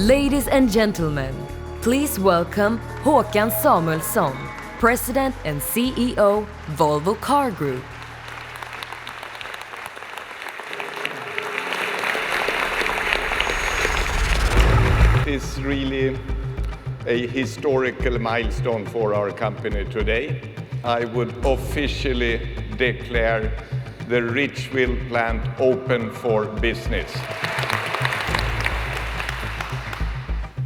Ladies and gentlemen, please welcome Håkan Samuelsson, President and CEO, Volvo Car Group. It's really a historical milestone for our company today. I would officially declare the Ridgeville plant open for business.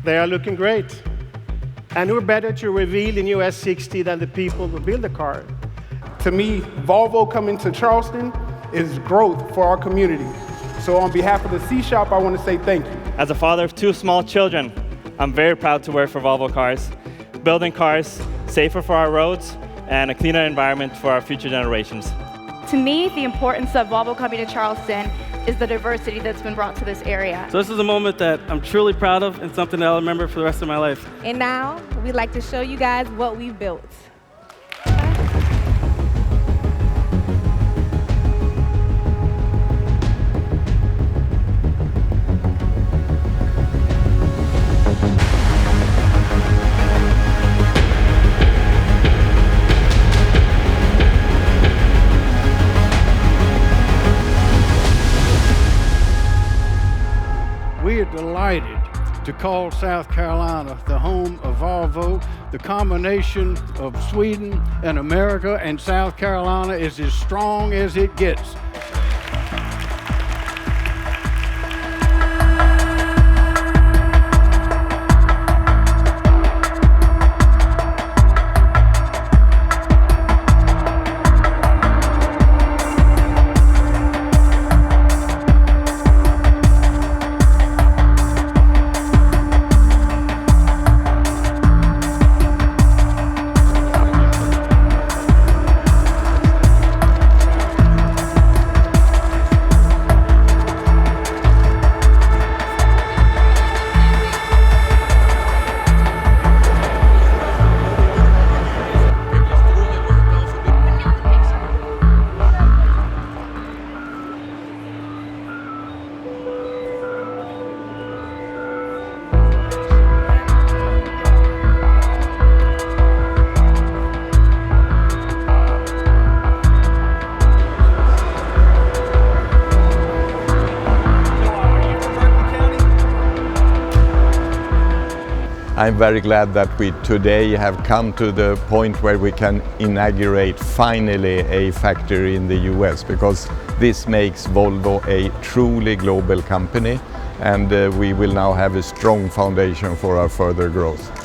They are looking great. And who better to reveal the new S60 than the people who build the car? To me, Volvo coming to Charleston is growth for our community. So on behalf of the C Shop, I want to say thank you. As a father of 2 small children, I'm very proud to work for Volvo Cars, building cars safer for our roads and a cleaner environment for our future generations. To me, the importance of Volvo coming to Charleston is the diversity that's been brought to this area. So this is a moment that I'm truly proud of and something that I'll remember for the rest of my life. And now, we'd like to show you guys what we've built. We are delighted to call South Carolina the home of Volvo. The combination of Sweden and America and South Carolina is as strong as it gets. I'm very glad that we today have come to the point where we can inaugurate finally a factory in the US, because this makes Volvo a truly global company, and we will now have a strong foundation for our further growth.